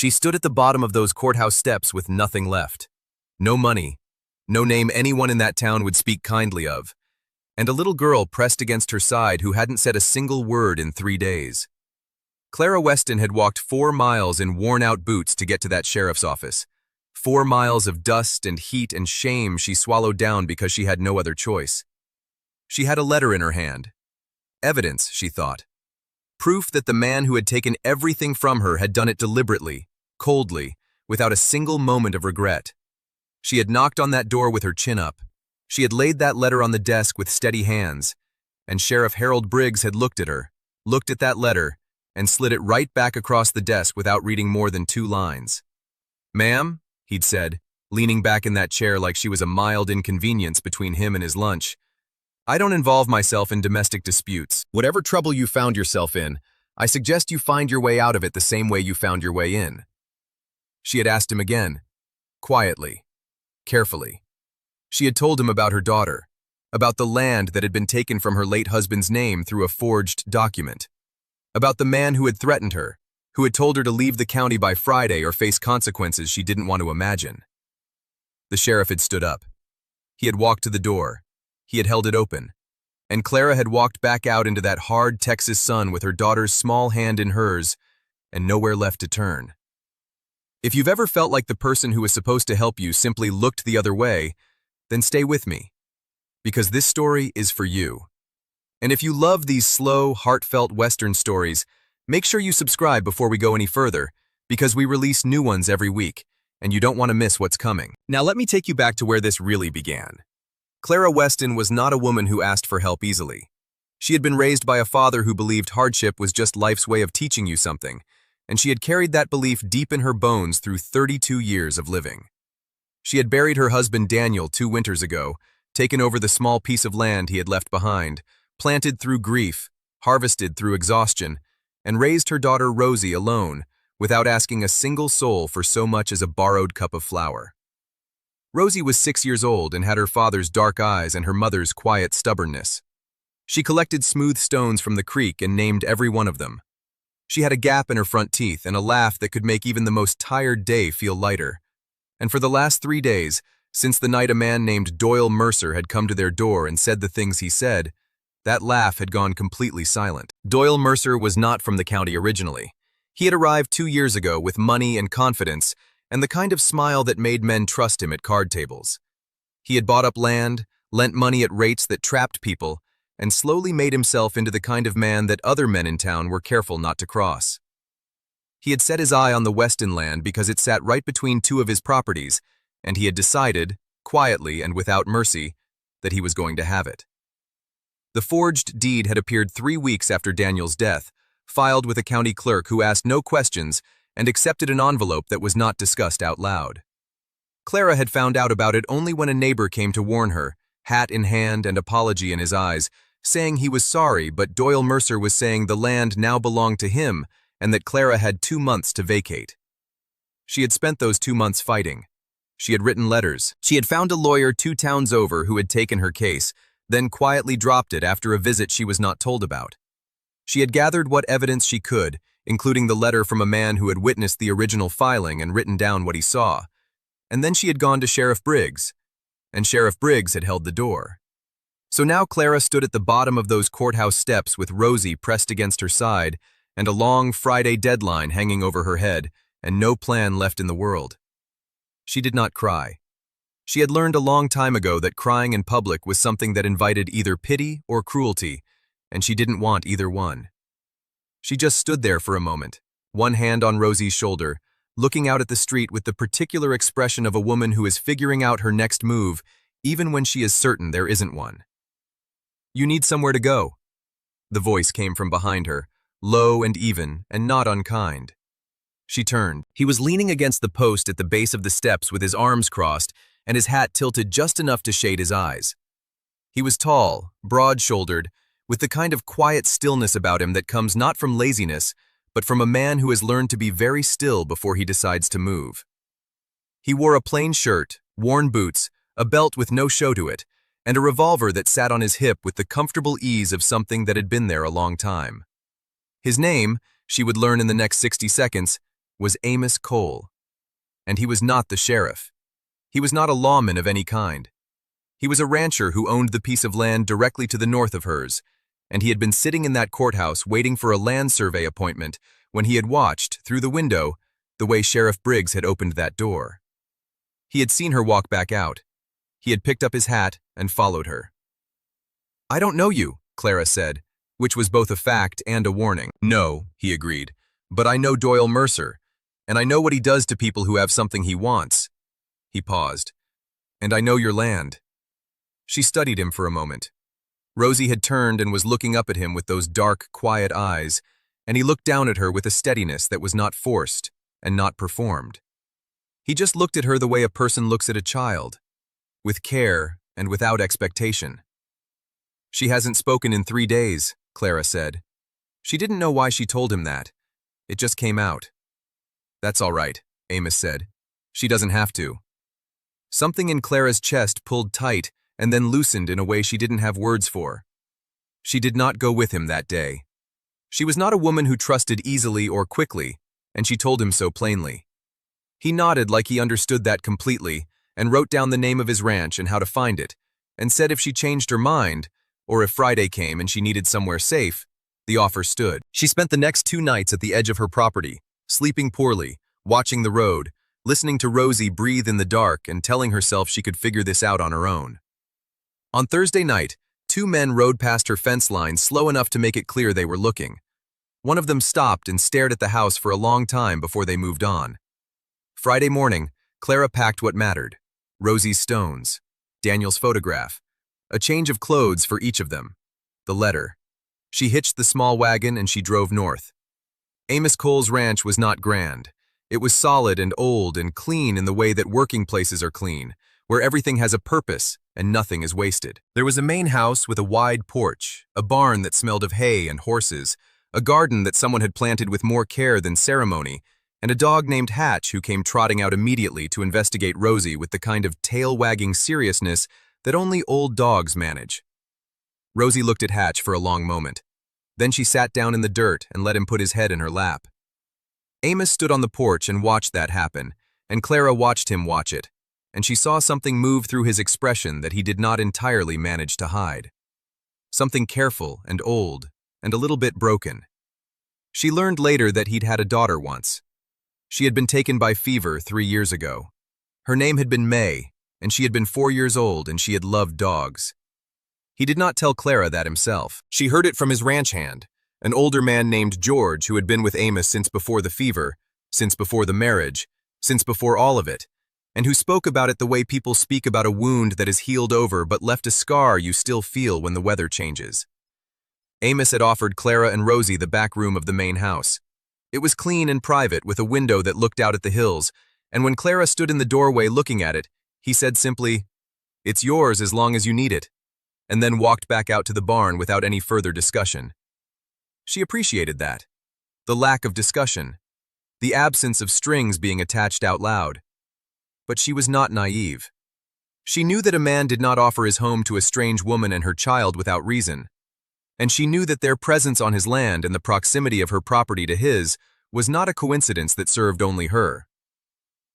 She stood at the bottom of those courthouse steps with nothing left. No money, no name anyone in that town would speak kindly of, and a little girl pressed against her side who hadn't said a single word in 3 days. Clara Weston had walked 4 miles in worn-out boots to get to that sheriff's office. 4 miles of dust and heat and shame she swallowed down because she had no other choice. She had a letter in her hand. Evidence, she thought. Proof that the man who had taken everything from her had done it deliberately, coldly, without a single moment of regret. She had knocked on that door with her chin up. She had laid that letter on the desk with steady hands, and Sheriff Harold Briggs had looked at her, looked at that letter, and slid it right back across the desk without reading more than 2 lines. "Ma'am," he'd said, leaning back in that chair like she was a mild inconvenience between him and his lunch, "I don't involve myself in domestic disputes. Whatever trouble you found yourself in, I suggest you find your way out of it the same way you found your way in." She had asked him again, quietly, carefully. She had told him about her daughter, about the land that had been taken from her late husband's name through a forged document, about the man who had threatened her, who had told her to leave the county by Friday or face consequences she didn't want to imagine. The sheriff had stood up. He had walked to the door. He had held it open. And Clara had walked back out into that hard Texas sun with her daughter's small hand in hers and nowhere left to turn. If you've ever felt like the person who was supposed to help you simply looked the other way, then stay with me, because this story is for you. And if you love these slow, heartfelt Western stories, make sure you subscribe before we go any further, because we release new ones every week, and you don't want to miss what's coming. Now let me take you back to where this really began. Clara Weston was not a woman who asked for help easily. She had been raised by a father who believed hardship was just life's way of teaching you something, and she had carried that belief deep in her bones through 32 years of living. She had buried her husband Daniel 2 winters ago, taken over the small piece of land he had left behind, planted through grief, harvested through exhaustion, and raised her daughter Rosie alone, without asking a single soul for so much as a borrowed cup of flour. Rosie was 6 years old and had her father's dark eyes and her mother's quiet stubbornness. She collected smooth stones from the creek and named every one of them. She had a gap in her front teeth and a laugh that could make even the most tired day feel lighter. And for the last 3 days, since the night a man named Doyle Mercer had come to their door and said the things he said, that laugh had gone completely silent. Doyle Mercer was not from the county originally. He had arrived 2 years ago with money and confidence and the kind of smile that made men trust him at card tables. He had bought up land, lent money at rates that trapped people, and slowly made himself into the kind of man that other men in town were careful not to cross. He had set his eye on the Weston land because it sat right between 2 of his properties, and he had decided, quietly and without mercy, that he was going to have it. The forged deed had appeared 3 weeks after Daniel's death, filed with a county clerk who asked no questions and accepted an envelope that was not discussed out loud. Clara had found out about it only when a neighbor came to warn her, hat in hand and apology in his eyes, saying he was sorry, but Doyle Mercer was saying the land now belonged to him and that Clara had 2 months to vacate. She had spent those 2 months fighting. She had written letters. She had found a lawyer 2 towns over who had taken her case, then quietly dropped it after a visit she was not told about. She had gathered what evidence she could, including the letter from a man who had witnessed the original filing and written down what he saw. And then she had gone to Sheriff Briggs, and Sheriff Briggs had held the door. So now Clara stood at the bottom of those courthouse steps with Rosie pressed against her side and a long Friday deadline hanging over her head and no plan left in the world. She did not cry. She had learned a long time ago that crying in public was something that invited either pity or cruelty, and she didn't want either one. She just stood there for a moment, one hand on Rosie's shoulder, looking out at the street with the particular expression of a woman who is figuring out her next move, even when she is certain there isn't one. "You need somewhere to go." The voice came from behind her, low and even, and not unkind. She turned. He was leaning against the post at the base of the steps with his arms crossed and his hat tilted just enough to shade his eyes. He was tall, broad-shouldered, with the kind of quiet stillness about him that comes not from laziness, but from a man who has learned to be very still before he decides to move. He wore a plain shirt, worn boots, a belt with no show to it, and a revolver that sat on his hip with the comfortable ease of something that had been there a long time. His name, she would learn in the next 60 seconds, was Amos Cole. And he was not the sheriff. He was not a lawman of any kind. He was a rancher who owned the piece of land directly to the north of hers, and he had been sitting in that courthouse waiting for a land survey appointment when he had watched, through the window, the way Sheriff Briggs had opened that door. He had seen her walk back out. He had picked up his hat and followed her. "I don't know you," Clara said, which was both a fact and a warning. "No," he agreed, "but I know Doyle Mercer, and I know what he does to people who have something he wants." He paused. "And I know your land." She studied him for a moment. Rosie had turned and was looking up at him with those dark, quiet eyes, and he looked down at her with a steadiness that was not forced and not performed. He just looked at her the way a person looks at a child, with care and without expectation. "She hasn't spoken in 3 days," Clara said. She didn't know why she told him that. It just came out. "That's all right," Amos said. "She doesn't have to." Something in Clara's chest pulled tight and then loosened in a way she didn't have words for. She did not go with him that day. She was not a woman who trusted easily or quickly, and she told him so plainly. He nodded like he understood that completely and wrote down the name of his ranch and how to find it, and said if she changed her mind, or if Friday came and she needed somewhere safe, the offer stood. She spent the next 2 nights at the edge of her property, sleeping poorly, watching the road, listening to Rosie breathe in the dark and telling herself she could figure this out on her own. On Thursday night, 2 men rode past her fence line slow enough to make it clear they were looking. One of them stopped and stared at the house for a long time before they moved on. Friday morning, Clara packed what mattered: Rosie's stones, Daniel's photograph, a change of clothes for each of them, the letter. She hitched the small wagon and she drove north. Amos Cole's ranch was not grand. It was solid and old and clean in the way that working places are clean, where everything has a purpose and nothing is wasted. There was a main house with a wide porch, a barn that smelled of hay and horses, a garden that someone had planted with more care than ceremony, and a dog named Hatch who came trotting out immediately to investigate Rosie with the kind of tail-wagging seriousness that only old dogs manage. Rosie looked at Hatch for a long moment. Then she sat down in the dirt and let him put his head in her lap. Amos stood on the porch and watched that happen, and Clara watched him watch it, and she saw something move through his expression that he did not entirely manage to hide. Something careful and old, and a little bit broken. She learned later that he'd had a daughter once. She had been taken by fever 3 years ago. Her name had been May, and she had been 4 years old and she had loved dogs. He did not tell Clara that himself. She heard it from his ranch hand, an older man named George who had been with Amos since before the fever, since before the marriage, since before all of it, and who spoke about it the way people speak about a wound that is healed over but left a scar you still feel when the weather changes. Amos had offered Clara and Rosie the back room of the main house. It was clean and private with a window that looked out at the hills, and when Clara stood in the doorway looking at it, he said simply, "It's yours as long as you need it," and then walked back out to the barn without any further discussion. She appreciated that. The lack of discussion. The absence of strings being attached out loud. But she was not naive. She knew that a man did not offer his home to a strange woman and her child without reason. And she knew that their presence on his land and the proximity of her property to his was not a coincidence that served only her.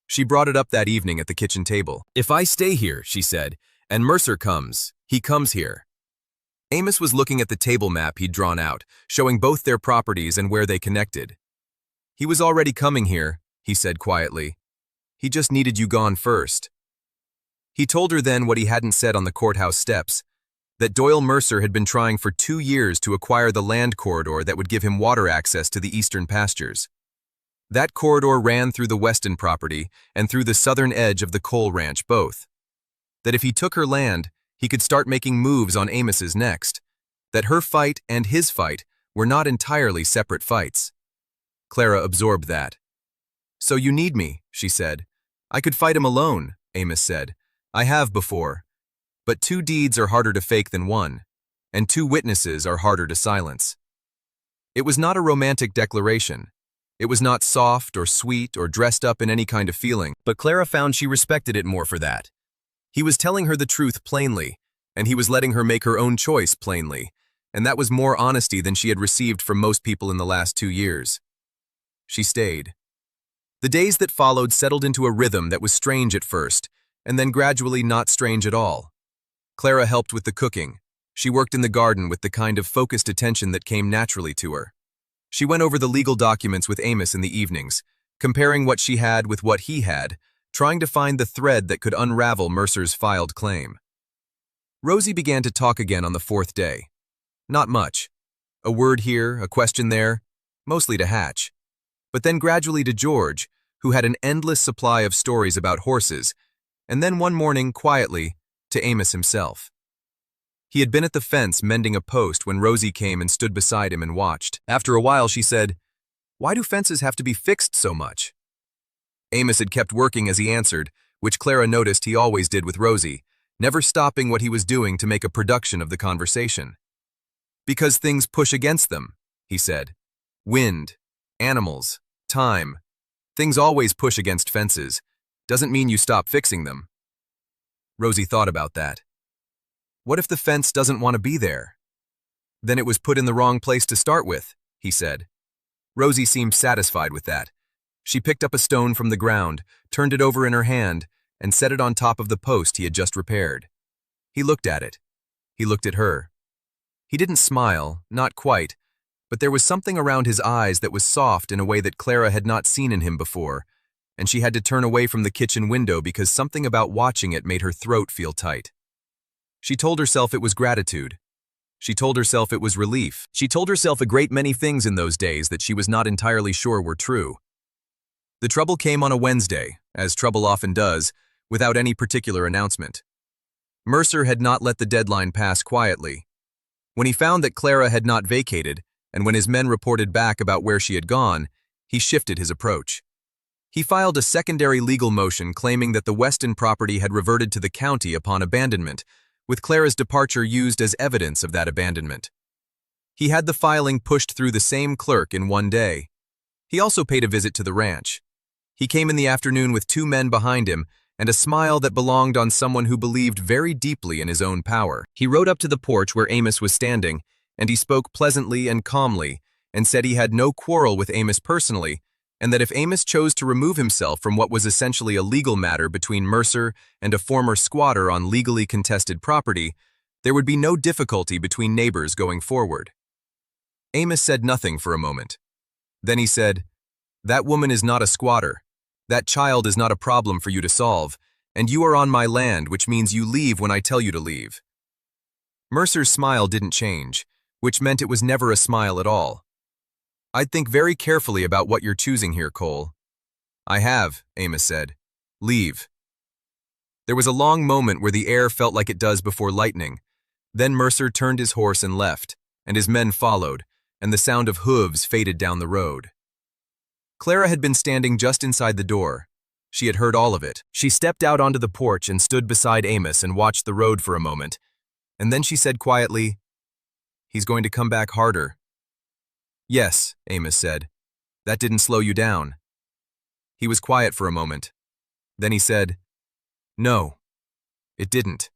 She brought it up that evening at the kitchen table. "If I stay here," she said, "and Mercer comes, he comes here." Amos was looking at the table map he'd drawn out, showing both their properties and where they connected. "He was already coming here," he said quietly. "He just needed you gone first." He told her then what he hadn't said on the courthouse steps, that Doyle Mercer had been trying for 2 years to acquire the land corridor that would give him water access to the eastern pastures. That corridor ran through the western property and through the southern edge of the Cole Ranch both. That if he took her land, he could start making moves on Amos's next. That her fight and his fight were not entirely separate fights. Clara absorbed that. "So you need me," she said. "I could fight him alone," Amos said. "I have before. But 2 deeds are harder to fake than 1, and 2 witnesses are harder to silence." It was not a romantic declaration. It was not soft or sweet or dressed up in any kind of feeling, but Clara found she respected it more for that. He was telling her the truth plainly, and he was letting her make her own choice plainly, and that was more honesty than she had received from most people in the last 2 years. She stayed. The days that followed settled into a rhythm that was strange at first, and then gradually not strange at all. Clara helped with the cooking. She worked in the garden with the kind of focused attention that came naturally to her. She went over the legal documents with Amos in the evenings, comparing what she had with what he had, trying to find the thread that could unravel Mercer's filed claim. Rosie began to talk again on the fourth day. Not much. A word here, a question there, mostly to Hatch. But then gradually to George, who had an endless supply of stories about horses, and then one morning, quietly, to Amos himself. He had been at the fence mending a post when Rosie came and stood beside him and watched. After a while, she said, "Why do fences have to be fixed so much?" Amos had kept working as he answered, which Clara noticed he always did with Rosie, never stopping what he was doing to make a production of the conversation. "Because things push against them," he said. "Wind, animals, time. Things always push against fences. Doesn't mean you stop fixing them." Rosie thought about that. What if the fence doesn't want to be there? Then it was put in the wrong place to start with, he said. Rosie seemed satisfied with that. She picked up a stone from the ground, turned it over in her hand, and set it on top of the post he had just repaired. He looked at it. He looked at her. He didn't smile, not quite, but there was something around his eyes that was soft in a way that Clara had not seen in him before, and she had to turn away from the kitchen window because something about watching it made her throat feel tight. She told herself it was gratitude. She told herself it was relief. She told herself a great many things in those days that she was not entirely sure were true. The trouble came on a Wednesday, as trouble often does, without any particular announcement. Mercer had not let the deadline pass quietly. When he found that Clara had not vacated, and when his men reported back about where she had gone, he shifted his approach. He filed a secondary legal motion claiming that the Weston property had reverted to the county upon abandonment, with Clara's departure used as evidence of that abandonment. He had the filing pushed through the same clerk in one day. He also paid a visit to the ranch. He came in the afternoon with 2 men behind him and a smile that belonged on someone who believed very deeply in his own power. He rode up to the porch where Amos was standing, and he spoke pleasantly and calmly, and said he had no quarrel with Amos personally, and that if Amos chose to remove himself from what was essentially a legal matter between Mercer and a former squatter on legally contested property, there would be no difficulty between neighbors going forward. Amos said nothing for a moment. Then he said, "That woman is not a squatter. That child is not a problem for you to solve, and you are on my land, which means you leave when I tell you to leave." Mercer's smile didn't change, which meant it was never a smile at all. "I'd think very carefully about what you're choosing here, Cole." "I have," Amos said. "Leave." There was a long moment where the air felt like it does before lightning. Then Mercer turned his horse and left, and his men followed, and the sound of hooves faded down the road. Clara had been standing just inside the door. She had heard all of it. She stepped out onto the porch and stood beside Amos and watched the road for a moment, and then she said quietly, "He's going to come back harder." "Yes," Amos said. "That didn't slow you down." He was quiet for a moment. Then he said, "No, it didn't."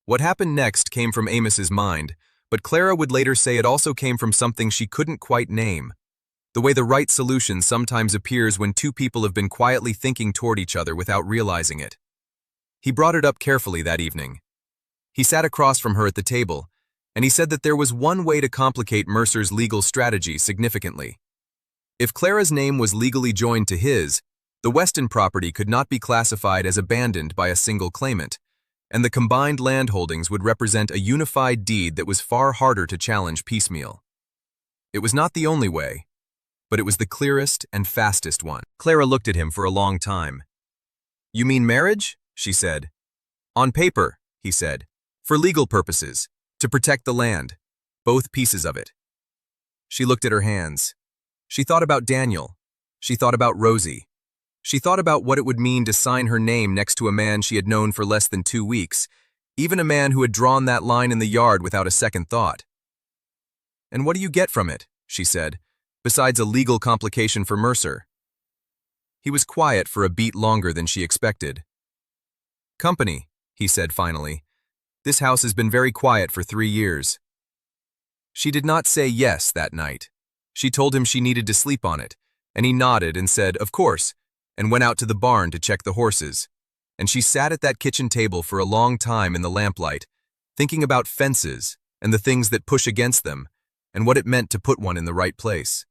What happened next came from Amos's mind, but Clara would later say it also came from something she couldn't quite name. The way the right solution sometimes appears when 2 people have been quietly thinking toward each other without realizing it. He brought it up carefully that evening. He sat across from her at the table, and he said that there was one way to complicate Mercer's legal strategy significantly. If Clara's name was legally joined to his, the Weston property could not be classified as abandoned by a single claimant, and the combined landholdings would represent a unified deed that was far harder to challenge piecemeal. It was not the only way, but it was the clearest and fastest one. Clara looked at him for a long time. "You mean marriage?" she said. "On paper," he said, "for legal purposes, to protect the land, both pieces of it." She looked at her hands. She thought about Daniel. She thought about Rosie. She thought about what it would mean to sign her name next to a man she had known for less than 2 weeks, even a man who had drawn that line in the yard without a second thought. "And what do you get from it?" she said, "besides a legal complication for Mercer?" He was quiet for a beat longer than she expected. "Company," he said finally. "This house has been very quiet for 3 years." She did not say yes that night. She told him she needed to sleep on it, And he nodded and said, "Of course," and went out to the barn to check the horses. And she sat at that kitchen table for a long time in the lamplight, thinking about fences and the things that push against them, and what it meant to put one in the right place.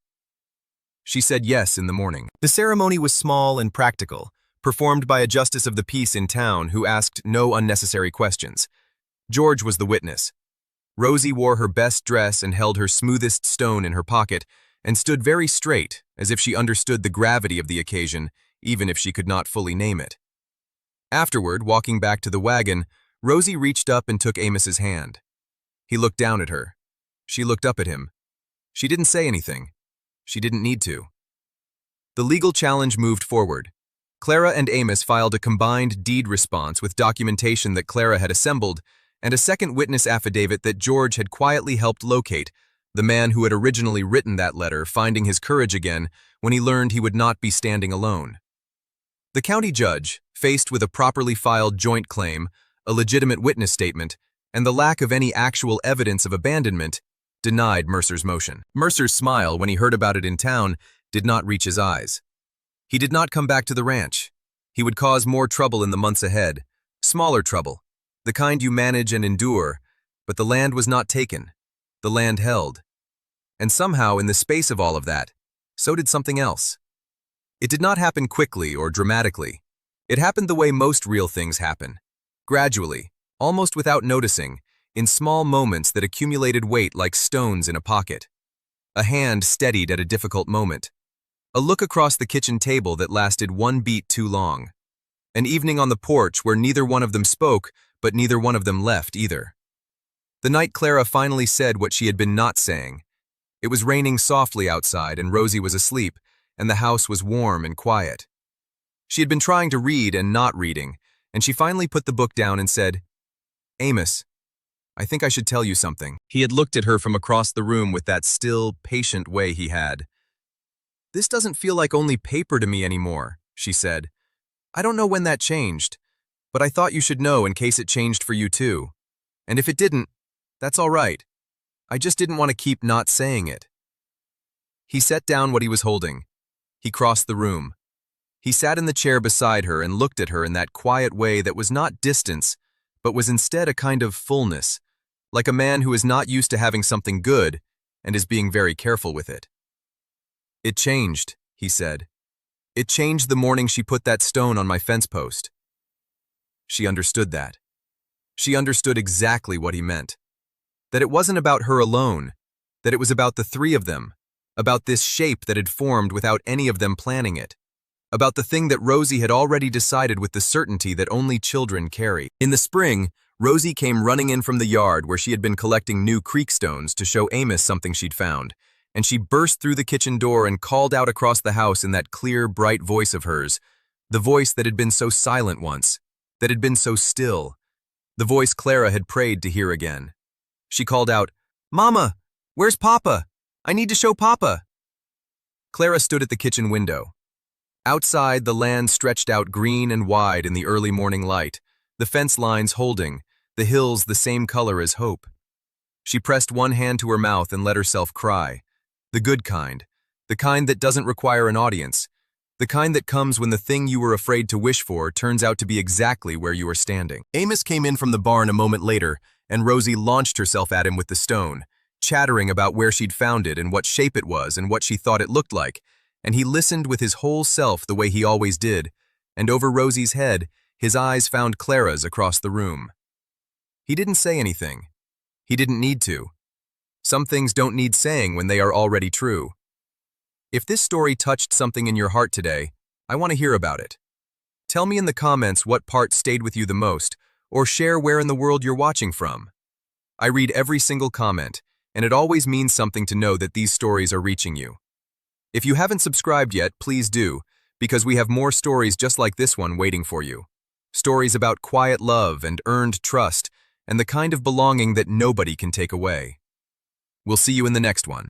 She said yes in the morning. The ceremony was small and practical, performed by a justice of the peace in town who asked no unnecessary questions. George was the witness. Rosie wore her best dress and held her smoothest stone in her pocket, and stood very straight, as if she understood the gravity of the occasion, even if she could not fully name it. Afterward, walking back to the wagon, Rosie reached up and took Amos's hand. He looked down at her. She looked up at him. She didn't say anything. She didn't need to. The legal challenge moved forward. Clara and Amos filed a combined deed response with documentation that Clara had assembled, and a second witness affidavit that George had quietly helped locate, the man who had originally written that letter, finding his courage again when he learned he would not be standing alone. The county judge, faced with a properly filed joint claim, a legitimate witness statement, and the lack of any actual evidence of abandonment, denied Mercer's motion. Mercer's smile, when he heard about it in town, did not reach his eyes. He did not come back to the ranch. He would cause more trouble in the months ahead, smaller trouble, the kind you manage and endure, but the land was not taken. The land held. And somehow, in the space of all of that, so did something else. It did not happen quickly or dramatically. It happened the way most real things happen. Gradually, almost without noticing, in small moments that accumulated weight like stones in a pocket. A hand steadied at a difficult moment. A look across the kitchen table that lasted one beat too long. An evening on the porch where neither one of them spoke, but neither one of them left either. The night Clara finally said what she had been not saying. It was raining softly outside and Rosie was asleep, and the house was warm and quiet. She had been trying to read and not reading, and she finally put the book down and said, "Amos, I think I should tell you something." He had looked at her from across the room with that still, patient way he had. "This doesn't feel like only paper to me anymore," she said. "I don't know when that changed, but I thought you should know in case it changed for you too. And if it didn't, that's all right. I just didn't want to keep not saying it." He set down what he was holding. He crossed the room. He sat in the chair beside her and looked at her in that quiet way that was not distance, but was instead a kind of fullness, like a man who is not used to having something good and is being very careful with it. "It changed," he said. "It changed the morning she put that stone on my fence post." She understood that. She understood exactly what he meant. That it wasn't about her alone, that it was about the three of them, about this shape that had formed without any of them planning it, about the thing that Rosie had already decided with the certainty that only children carry. In the spring, Rosie came running in from the yard where she had been collecting new creek stones to show Amos something she'd found, and she burst through the kitchen door and called out across the house in that clear, bright voice of hers, the voice that had been so silent once, that had been so still, the voice Clara had prayed to hear again. She called out, "Mama, where's Papa? I need to show Papa." Clara stood at the kitchen window. Outside, the land stretched out green and wide in the early morning light, the fence lines holding, the hills the same color as hope. She pressed one hand to her mouth and let herself cry. The good kind, the kind that doesn't require an audience, the kind that comes when the thing you were afraid to wish for turns out to be exactly where you are standing. Amos came in from the barn a moment later, and Rosie launched herself at him with the stone, chattering about where she'd found it and what shape it was and what she thought it looked like, and he listened with his whole self the way he always did, and over Rosie's head, his eyes found Clara's across the room. He didn't say anything. He didn't need to. Some things don't need saying when they are already true. If this story touched something in your heart today, I want to hear about it. Tell me in the comments what part stayed with you the most, or share where in the world you're watching from. I read every single comment, and it always means something to know that these stories are reaching you. If you haven't subscribed yet, please do, because we have more stories just like this one waiting for you. Stories about quiet love and earned trust, and the kind of belonging that nobody can take away. We'll see you in the next one.